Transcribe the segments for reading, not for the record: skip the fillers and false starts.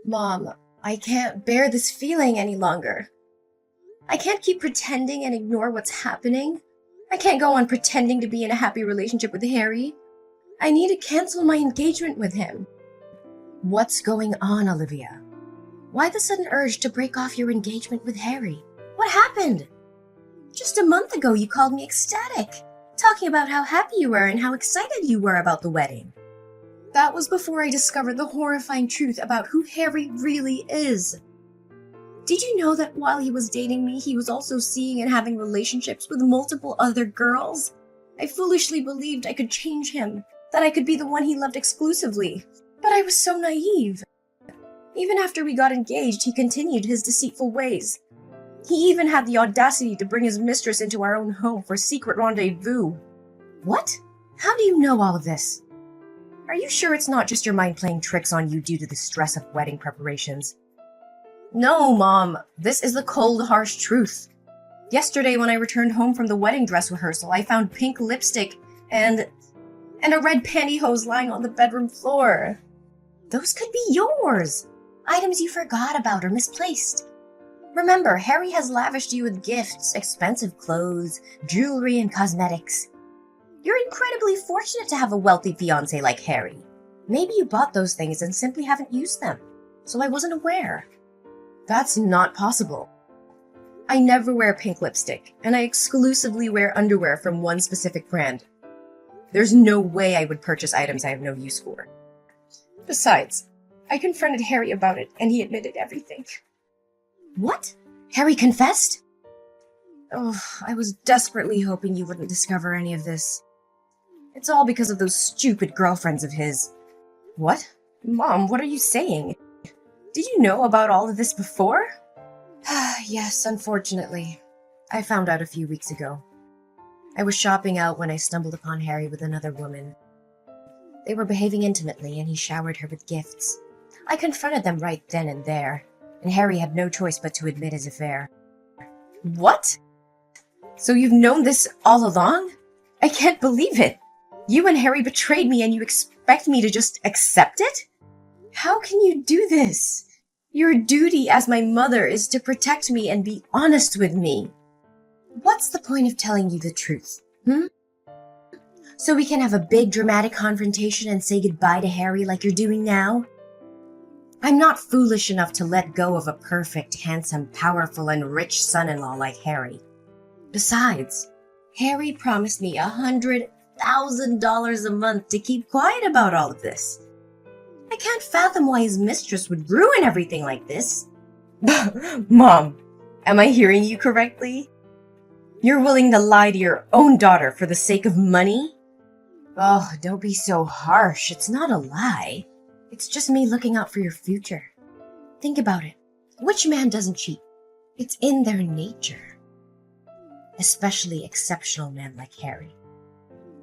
Mom, I can't bear this feeling any longer. I can't keep pretending and ignore what's happening. I can't go on pretending to be in a happy relationship with Harry. I need to cancel my engagement with him. What's going on, Olivia? Why the sudden urge to break off your engagement with Harry? What happened? Just a month ago you called me ecstatic, talking about how happy you were and how excited you were about the wedding. That was before I discovered the horrifying truth about who Harry really is. Did you know that while he was dating me, he was also seeing and having relationships with multiple other girls? I foolishly believed I could change him, that I could be the one he loved exclusively. But I was so naive. Even after we got engaged, he continued his deceitful ways. He even had the audacity to bring his mistress into our own home for a secret rendezvous. What? How do you know all of this? Are you sure it's not just your mind playing tricks on you due to the stress of wedding preparations? No, Mom. This is the cold, harsh truth. Yesterday, when I returned home from the wedding dress rehearsal, I found pink lipstick and a red pantyhose lying on the bedroom floor. Those could be yours. Items you forgot about or misplaced. Remember, Harry has lavished you with gifts, expensive clothes, jewelry, and cosmetics. You're incredibly fortunate to have a wealthy fiancé like Harry. Maybe you bought those things and simply haven't used them, so I wasn't aware. That's not possible. I never wear pink lipstick, and I exclusively wear underwear from one specific brand. There's no way I would purchase items I have no use for. Besides, I confronted Harry about it, and he admitted everything. What? Harry confessed? Oh, I was desperately hoping you wouldn't discover any of this. It's all because of those stupid girlfriends of his. What? Mom, what are you saying? Did you know about all of this before? Yes, unfortunately. I found out a few weeks ago. I was shopping out when I stumbled upon Harry with another woman. They were behaving intimately, and he showered her with gifts. I confronted them right then and there, and Harry had no choice but to admit his affair. What? So you've known this all along? I can't believe it. You and Harry betrayed me, and you expect me to just accept it? How can you do this? Your duty as my mother is to protect me and be honest with me. What's the point of telling you the truth, So we can have a big dramatic confrontation and say goodbye to Harry like you're doing now? I'm not foolish enough to let go of a perfect, handsome, powerful, and rich son-in-law like Harry. Besides, Harry promised me $100,000 a month to keep quiet about all of this. I can't fathom why his mistress would ruin everything like this. Mom, am I hearing you correctly? You're willing to lie to your own daughter for the sake of money? Oh, don't be so harsh. It's not a lie. It's just me looking out for your future. Think about it. Which man doesn't cheat? It's in their nature. Especially exceptional men like Harry.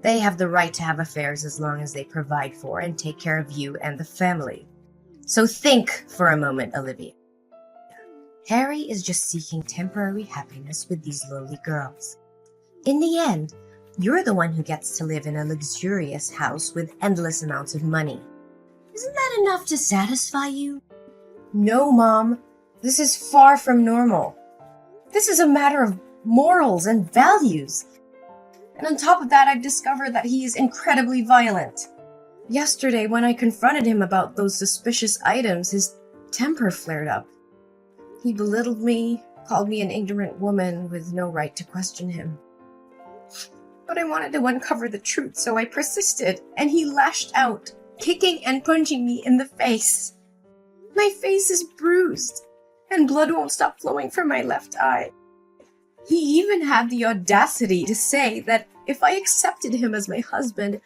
They have the right to have affairs as long as they provide for and take care of you and the family. So think for a moment, Olivia. Harry is just seeking temporary happiness with these lowly girls. In the end, you're the one who gets to live in a luxurious house with endless amounts of money. Isn't that enough to satisfy you? No, Mom. This is far from normal. This is a matter of morals and values. And on top of that, I've discovered that he is incredibly violent. Yesterday, when I confronted him about those suspicious items, his temper flared up. He belittled me, called me an ignorant woman with no right to question him. But I wanted to uncover the truth, so I persisted, and he lashed out, kicking and punching me in the face. My face is bruised, and blood won't stop flowing from my left eye. He even had the audacity to say that if I accepted him as my husband,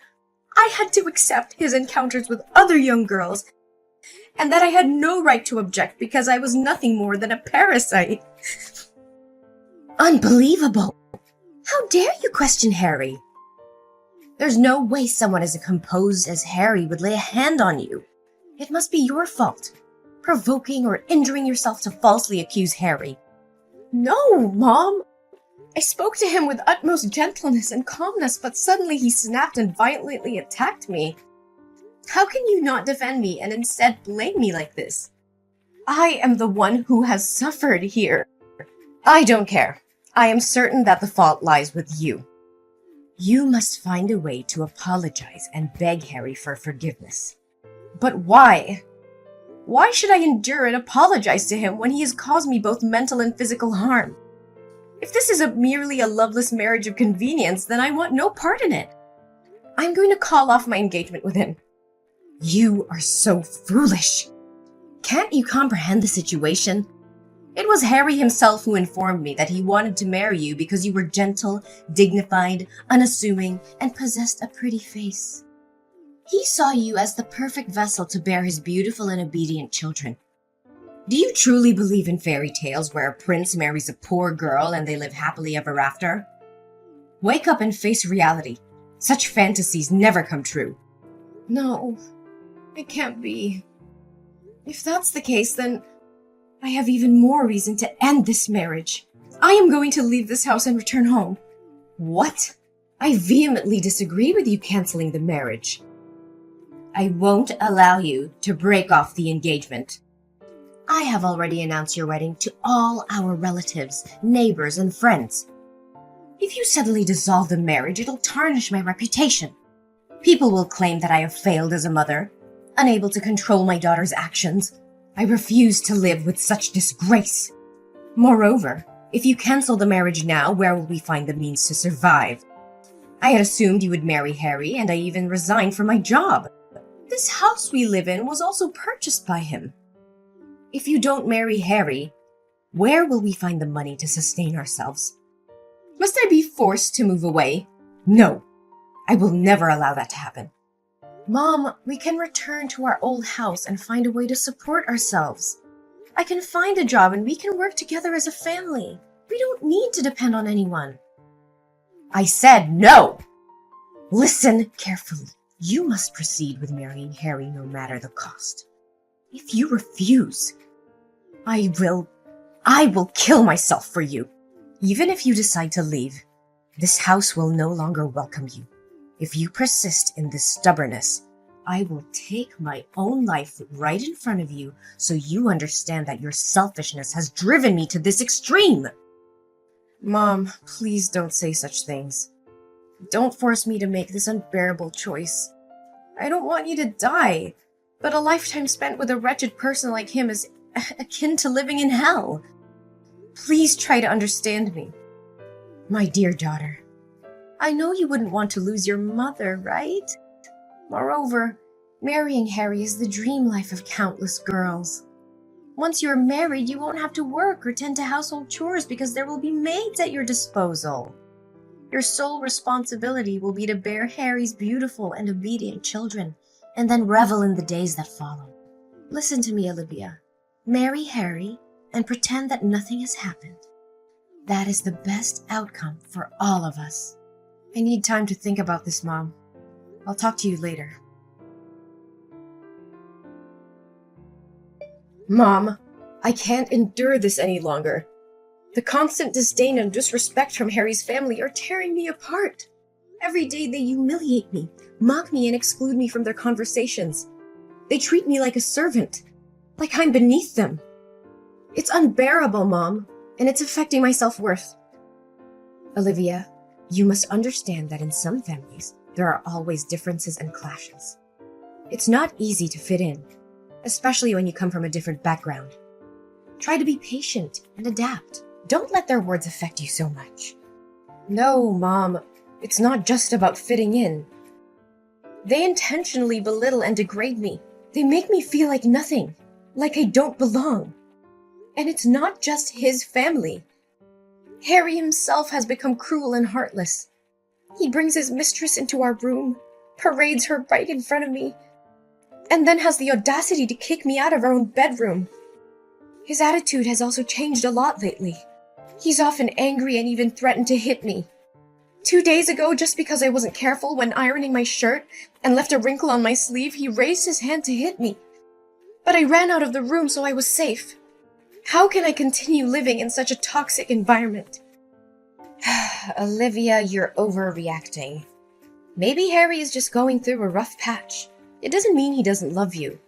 I had to accept his encounters with other young girls, and that I had no right to object because I was nothing more than a parasite. Unbelievable! How dare you question Harry? There's no way someone as composed as Harry would lay a hand on you. It must be your fault, provoking or injuring yourself to falsely accuse Harry. No, Mom! I spoke to him with utmost gentleness and calmness, but suddenly he snapped and violently attacked me. How can you not defend me and instead blame me like this? I am the one who has suffered here. I don't care. I am certain that the fault lies with you. You must find a way to apologize and beg Harry for forgiveness. But why? Why should I endure and apologize to him when he has caused me both mental and physical harm? If this is merely a loveless marriage of convenience, then I want no part in it. I'm going to call off my engagement with him. You are so foolish. Can't you comprehend the situation? It was Harry himself who informed me that he wanted to marry you because you were gentle, dignified, unassuming, and possessed a pretty face. He saw you as the perfect vessel to bear his beautiful and obedient children. Do you truly believe in fairy tales where a prince marries a poor girl and they live happily ever after? Wake up and face reality. Such fantasies never come true. No, it can't be. If that's the case, then I have even more reason to end this marriage. I am going to leave this house and return home. What? I vehemently disagree with you canceling the marriage. I won't allow you to break off the engagement. I have already announced your wedding to all our relatives, neighbors, and friends. If you suddenly dissolve the marriage, it'll tarnish my reputation. People will claim that I have failed as a mother, unable to control my daughter's actions. I refuse to live with such disgrace. Moreover, if you cancel the marriage now, where will we find the means to survive? I had assumed you would marry Harry, and I even resigned from my job. This house we live in was also purchased by him. If you don't marry Harry, where will we find the money to sustain ourselves? Must I be forced to move away? No, I will never allow that to happen. Mom, we can return to our old house and find a way to support ourselves. I can find a job and we can work together as a family. We don't need to depend on anyone. I said no! Listen carefully. You must proceed with marrying Harry no matter the cost. If you refuse, I will kill myself for you. Even if you decide to leave, this house will no longer welcome you. If you persist in this stubbornness, I will take my own life right in front of you so you understand that your selfishness has driven me to this extreme. Mom, please don't say such things. Don't force me to make this unbearable choice. I don't want you to die, but a lifetime spent with a wretched person like him is akin to living in hell. Please try to understand me. My dear daughter, I know you wouldn't want to lose your mother, right? Moreover, marrying Harry is the dream life of countless girls. Once you're married, you won't have to work or tend to household chores because there will be maids at your disposal. Your sole responsibility will be to bear Harry's beautiful and obedient children, and then revel in the days that follow. Listen to me, Olivia. Marry Harry and pretend that nothing has happened. That is the best outcome for all of us. I need time to think about this, Mom. I'll talk to you later. Mom, I can't endure this any longer. The constant disdain and disrespect from Harry's family are tearing me apart. Every day they humiliate me, mock me, and exclude me from their conversations. They treat me like a servant, like I'm beneath them. It's unbearable, Mom, and it's affecting my self-worth. Olivia, you must understand that in some families, there are always differences and clashes. It's not easy to fit in, especially when you come from a different background. Try to be patient and adapt. Don't let their words affect you so much. No, Mom, it's not just about fitting in. They intentionally belittle and degrade me. They make me feel like nothing, like I don't belong. And it's not just his family. Harry himself has become cruel and heartless. He brings his mistress into our room, parades her right in front of me, and then has the audacity to kick me out of our own bedroom. His attitude has also changed a lot lately. He's often angry and even threatened to hit me. 2 days ago, just because I wasn't careful when ironing my shirt and left a wrinkle on my sleeve, he raised his hand to hit me. But I ran out of the room, so I was safe. How can I continue living in such a toxic environment? Olivia, you're overreacting. Maybe Harry is just going through a rough patch. It doesn't mean he doesn't love you.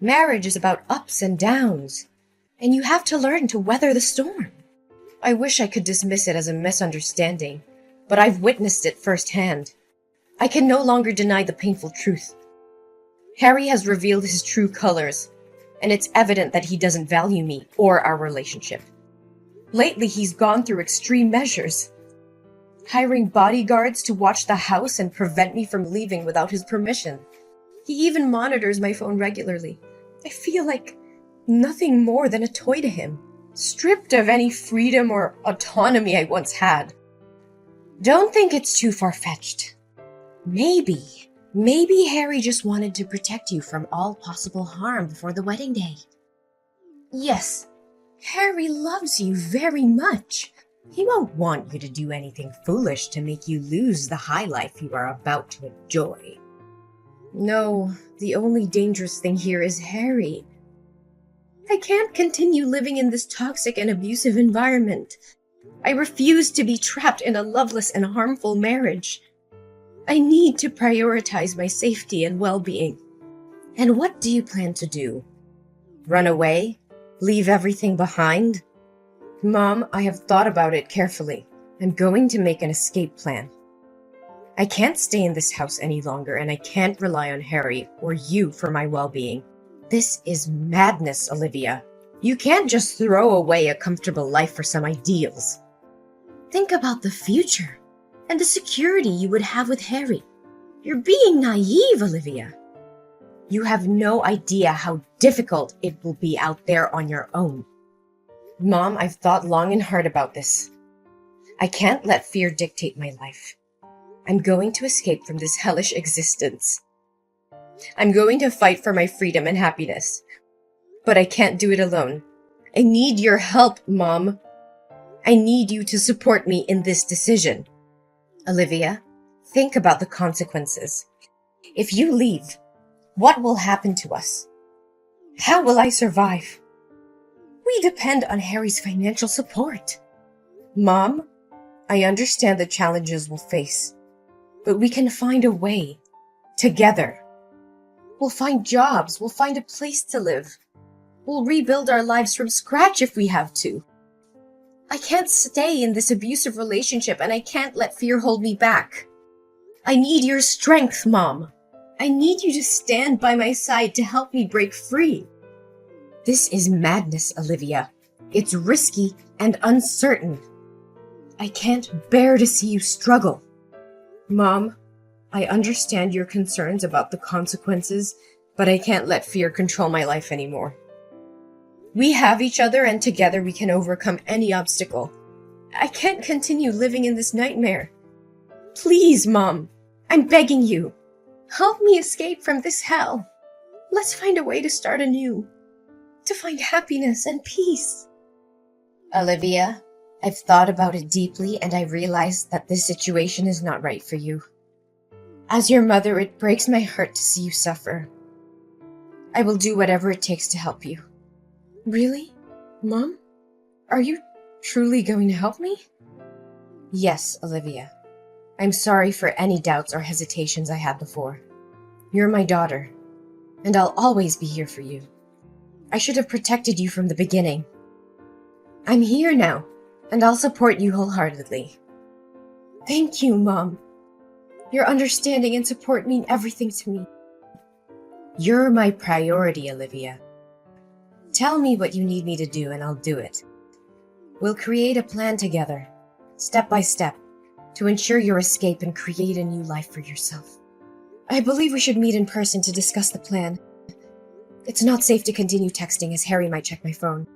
Marriage is about ups and downs, and you have to learn to weather the storm. I wish I could dismiss it as a misunderstanding, but I've witnessed it firsthand. I can no longer deny the painful truth. Harry has revealed his true colors, and it's evident that he doesn't value me or our relationship. Lately, he's gone through extreme measures, hiring bodyguards to watch the house and prevent me from leaving without his permission. He even monitors my phone regularly. I feel like nothing more than a toy to him, stripped of any freedom or autonomy I once had. Don't think it's too far-fetched. Maybe Harry just wanted to protect you from all possible harm before the wedding day. Yes, Harry loves you very much. He won't want you to do anything foolish to make you lose the high life you are about to enjoy. No, the only dangerous thing here is Harry. I can't continue living in this toxic and abusive environment. I refuse to be trapped in a loveless and harmful marriage. I need to prioritize my safety and well-being. And what do you plan to do? Run away? Leave everything behind? Mom, I have thought about it carefully. I'm going to make an escape plan. I can't stay in this house any longer, and I can't rely on Harry or you for my well-being. This is madness, Olivia. You can't just throw away a comfortable life for some ideals. Think about the future and the security you would have with Harry. You're being naive, Olivia. You have no idea how difficult it will be out there on your own. Mom, I've thought long and hard about this. I can't let fear dictate my life. I'm going to escape from this hellish existence. I'm going to fight for my freedom and happiness. But I can't do it alone. I need your help, Mom. I need you to support me in this decision. Olivia, think about the consequences. If you leave, what will happen to us? How will I survive? We depend on Harry's financial support. Mom, I understand the challenges we'll face, but we can find a way. Together. We'll find jobs. We'll find a place to live. We'll rebuild our lives from scratch if we have to. I can't stay in this abusive relationship, and I can't let fear hold me back. I need your strength, Mom. I need you to stand by my side to help me break free. This is madness, Olivia. It's risky and uncertain. I can't bear to see you struggle. Mom, I understand your concerns about the consequences, but I can't let fear control my life anymore. We have each other, and together we can overcome any obstacle. I can't continue living in this nightmare. Please, Mom, I'm begging you. Help me escape from this hell. Let's find a way to start anew. To find happiness and peace. Olivia, I've thought about it deeply, and I realize that this situation is not right for you. As your mother, it breaks my heart to see you suffer. I will do whatever it takes to help you. Really? Mom? Are you truly going to help me? Yes, Olivia. I'm sorry for any doubts or hesitations I had before. You're my daughter, and I'll always be here for you. I should have protected you from the beginning. I'm here now, and I'll support you wholeheartedly. Thank you, Mom. Your understanding and support mean everything to me. You're my priority, Olivia. Tell me what you need me to do, and I'll do it. We'll create a plan together, step by step, to ensure your escape and create a new life for yourself. I believe we should meet in person to discuss the plan. It's not safe to continue texting, as Harry might check my phone.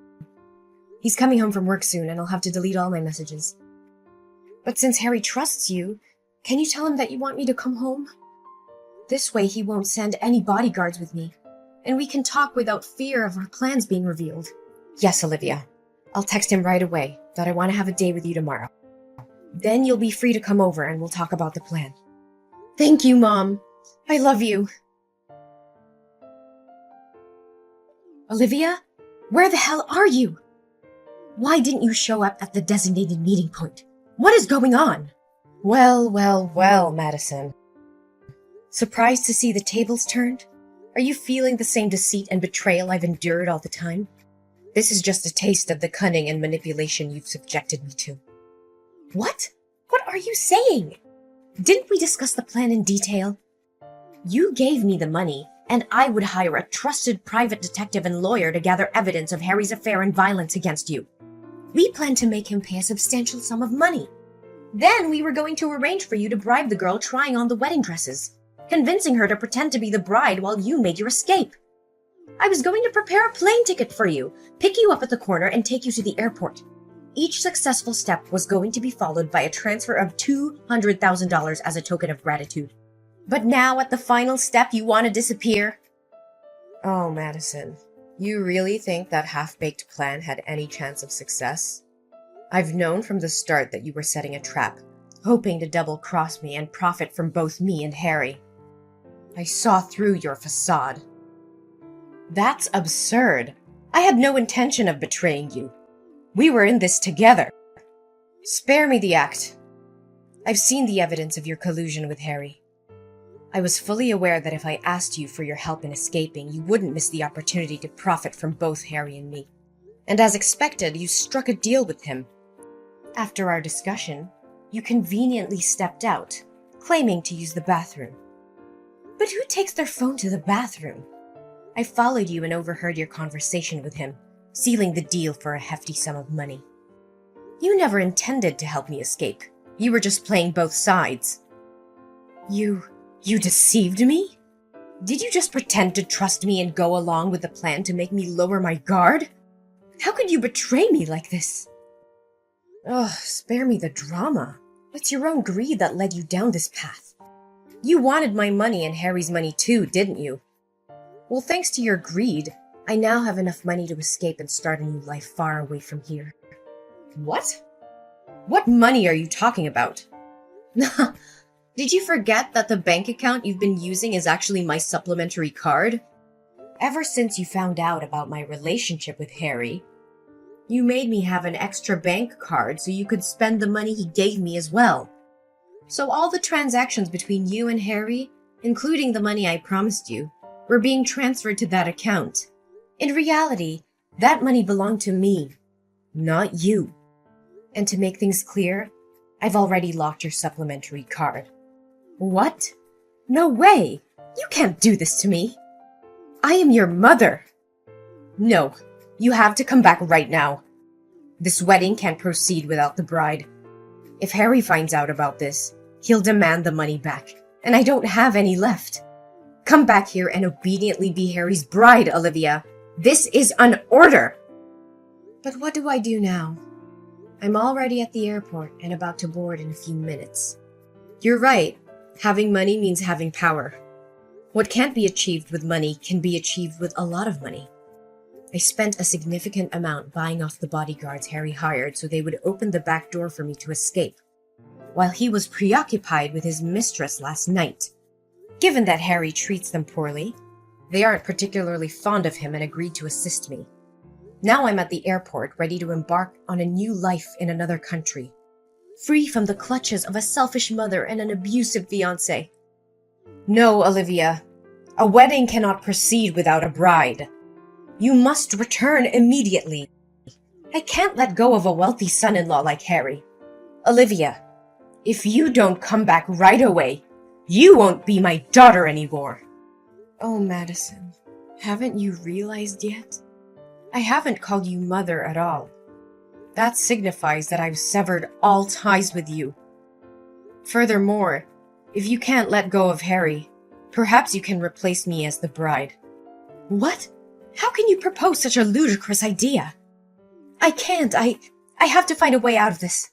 He's coming home from work soon, and I'll have to delete all my messages. But since Harry trusts you, can you tell him that you want me to come home? This way he won't send any bodyguards with me, and we can talk without fear of our plans being revealed. Yes, Olivia. I'll text him right away that I want to have a day with you tomorrow. Then you'll be free to come over and we'll talk about the plan. Thank you, Mom. I love you. Olivia, where the hell are you? Why didn't you show up at the designated meeting point? What is going on? Well, Madison. Surprised to see the tables turned? Are you feeling the same deceit and betrayal I've endured all the time? This is just a taste of the cunning and manipulation you've subjected me to. What? What are you saying? Didn't we discuss the plan in detail? You gave me the money, and I would hire a trusted private detective and lawyer to gather evidence of Harry's affair and violence against you. We planned to make him pay a substantial sum of money. Then we were going to arrange for you to bribe the girl trying on the wedding dresses, convincing her to pretend to be the bride while you made your escape. I was going to prepare a plane ticket for you, pick you up at the corner, and take you to the airport. Each successful step was going to be followed by a transfer of $200,000 as a token of gratitude. But now at the final step, you want to disappear? Oh, Madison, you really think that half-baked plan had any chance of success? I've known from the start that you were setting a trap, hoping to double-cross me and profit from both me and Harry. I saw through your facade. That's absurd. I had no intention of betraying you. We were in this together. Spare me the act. I've seen the evidence of your collusion with Harry. I was fully aware that if I asked you for your help in escaping, you wouldn't miss the opportunity to profit from both Harry and me. And as expected, you struck a deal with him. After our discussion, you conveniently stepped out, claiming to use the bathroom. But who takes their phone to the bathroom? I followed you and overheard your conversation with him, sealing the deal for a hefty sum of money. You never intended to help me escape. You were just playing both sides. You deceived me? Did you just pretend to trust me and go along with the plan to make me lower my guard? How could you betray me like this? Ugh, spare me the drama. It's your own greed that led you down this path. You wanted my money and Harry's money too, didn't you? Well, thanks to your greed, I now have enough money to escape and start a new life far away from here. What? What money are you talking about? Did you forget that the bank account you've been using is actually my supplementary card? Ever since you found out about my relationship with Harry, you made me have an extra bank card so you could spend the money he gave me as well. So all the transactions between you and Harry, including the money I promised you, were being transferred to that account. In reality, that money belonged to me, not you. And to make things clear, I've already locked your supplementary card. What? No way! You can't do this to me! I am your mother! No, you have to come back right now. This wedding can't proceed without the bride. If Harry finds out about this, he'll demand the money back, and I don't have any left. Come back here and obediently be Harry's bride, Olivia. This is an order! But what do I do now? I'm already at the airport and about to board in a few minutes. You're right. Having money means having power. What can't be achieved with money can be achieved with a lot of money. I spent a significant amount buying off the bodyguards Harry hired so they would open the back door for me to escape, while he was preoccupied with his mistress last night. Given that Harry treats them poorly, they aren't particularly fond of him and agreed to assist me. Now I'm at the airport, ready to embark on a new life in another country, free from the clutches of a selfish mother and an abusive fiancé. No, Olivia, a wedding cannot proceed without a bride. You must return immediately. I can't let go of a wealthy son-in-law like Harry. Olivia, if you don't come back right away, you won't be my daughter anymore. Oh, Madison, haven't you realized yet? I haven't called you mother at all. That signifies that I've severed all ties with you. Furthermore, if you can't let go of Harry, perhaps you can replace me as the bride. What? How can you propose such a ludicrous idea? I can't. I have to find a way out of this.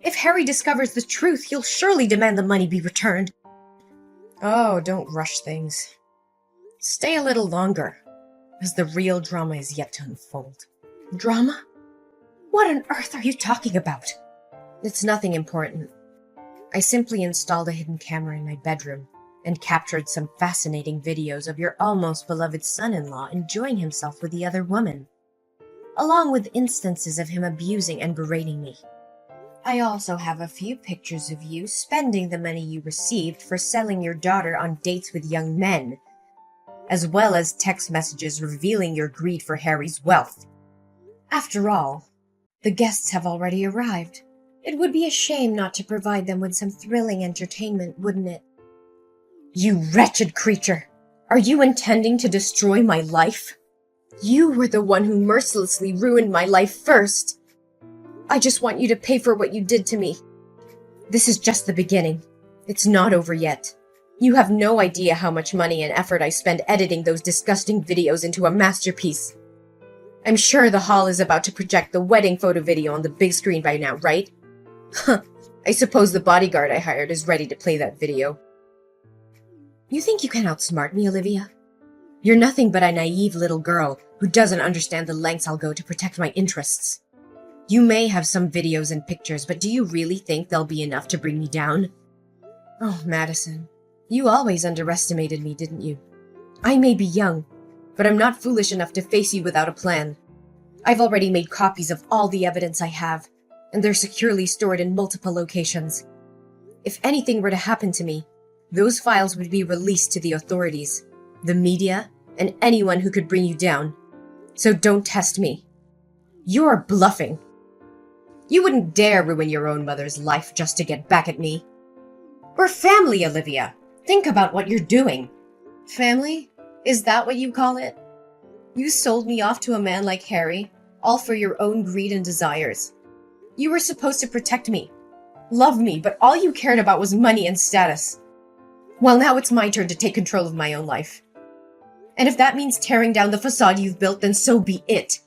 If Harry discovers the truth, he'll surely demand the money be returned. Oh, don't rush things. Stay a little longer, as the real drama is yet to unfold. Drama? What on earth are you talking about? It's nothing important. I simply installed a hidden camera in my bedroom and captured some fascinating videos of your almost beloved son-in-law enjoying himself with the other woman, along with instances of him abusing and berating me. I also have a few pictures of you spending the money you received for selling your daughter on dates with young men. as well as text messages revealing your greed for Harry's wealth. After all, the guests have already arrived. It would be a shame not to provide them with some thrilling entertainment, wouldn't it? You wretched creature! Are you intending to destroy my life? You were the one who mercilessly ruined my life first. I just want you to pay for what you did to me. This is just the beginning. It's not over yet. You have no idea how much money and effort I spend editing those disgusting videos into a masterpiece. I'm sure the hall is about to project the wedding photo video on the big screen by now, right? Huh. I suppose the bodyguard I hired is ready to play that video. You think you can outsmart me, Olivia? You're nothing but a naive little girl who doesn't understand the lengths I'll go to protect my interests. You may have some videos and pictures, but do you really think they'll be enough to bring me down? Oh, Madison, you always underestimated me, didn't you? I may be young, but I'm not foolish enough to face you without a plan. I've already made copies of all the evidence I have, and they're securely stored in multiple locations. If anything were to happen to me, those files would be released to the authorities, the media, and anyone who could bring you down. So don't test me. You're bluffing. You wouldn't dare ruin your own mother's life just to get back at me. We're family, Olivia. Think about what you're doing. Family? Is that what you call it? You sold me off to a man like Harry, all for your own greed and desires. You were supposed to protect me, love me, but all you cared about was money and status. Well, now it's my turn to take control of my own life. And if that means tearing down the facade you've built, then so be it.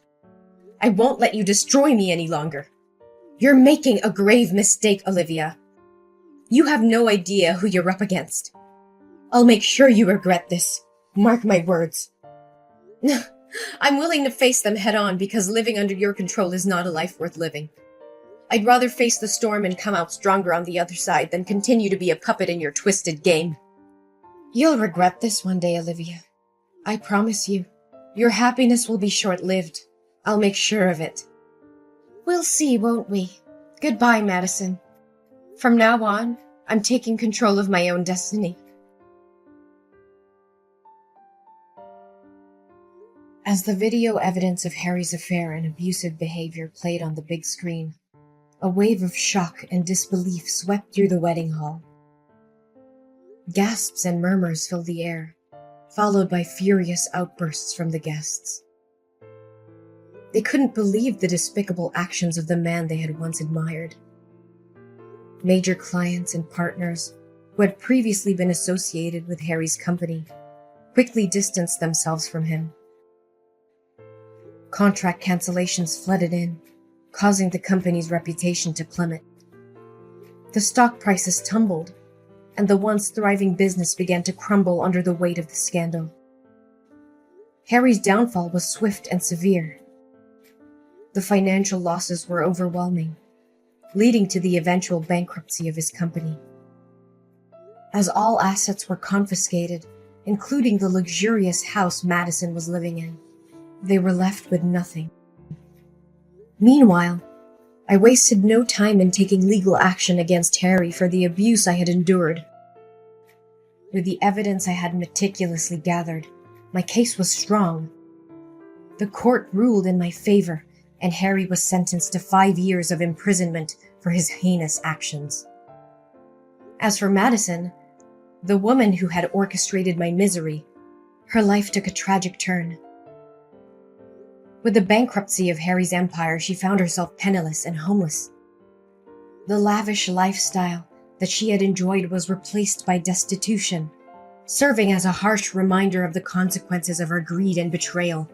I won't let you destroy me any longer. You're making a grave mistake, Olivia. You have no idea who you're up against. I'll make sure you regret this. Mark my words. I'm willing to face them head on because living under your control is not a life worth living. I'd rather face the storm and come out stronger on the other side than continue to be a puppet in your twisted game. You'll regret this one day, Olivia. I promise you. Your happiness will be short-lived. I'll make sure of it. We'll see, won't we? Goodbye, Madison. From now on, I'm taking control of my own destiny. As the video evidence of Harry's affair and abusive behavior played on the big screen, a wave of shock and disbelief swept through the wedding hall. Gasps and murmurs filled the air, followed by furious outbursts from the guests. They couldn't believe the despicable actions of the man they had once admired. Major clients and partners, who had previously been associated with Harry's company, quickly distanced themselves from him. Contract cancellations flooded in, causing the company's reputation to plummet. The stock prices tumbled, and the once thriving business began to crumble under the weight of the scandal. Harry's downfall was swift and severe. The financial losses were overwhelming, leading to the eventual bankruptcy of his company. As all assets were confiscated, including the luxurious house Madison was living in, they were left with nothing. Meanwhile, I wasted no time in taking legal action against Harry for the abuse I had endured. With the evidence I had meticulously gathered, my case was strong. The court ruled in my favor, and Harry was sentenced to 5 years of imprisonment for his heinous actions. As for Madison, the woman who had orchestrated my misery, her life took a tragic turn. With the bankruptcy of Harry's empire, she found herself penniless and homeless. The lavish lifestyle that she had enjoyed was replaced by destitution, serving as a harsh reminder of the consequences of her greed and betrayal.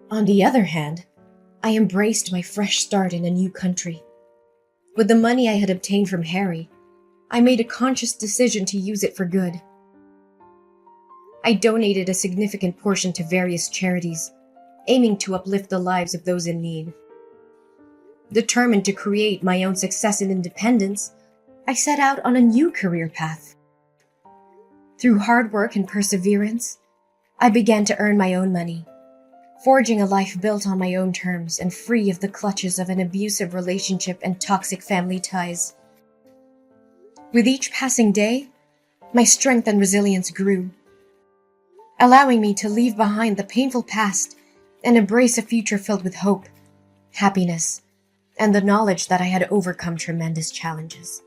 On the other hand, I embraced my fresh start in a new country. With the money I had obtained from Harry, I made a conscious decision to use it for good. I donated a significant portion to various charities, aiming to uplift the lives of those in need. Determined to create my own success and independence, I set out on a new career path. Through hard work and perseverance, I began to earn my own money, forging a life built on my own terms and free of the clutches of an abusive relationship and toxic family ties. With each passing day, my strength and resilience grew. allowing me to leave behind the painful past and embrace a future filled with hope, happiness, and the knowledge that I had overcome tremendous challenges.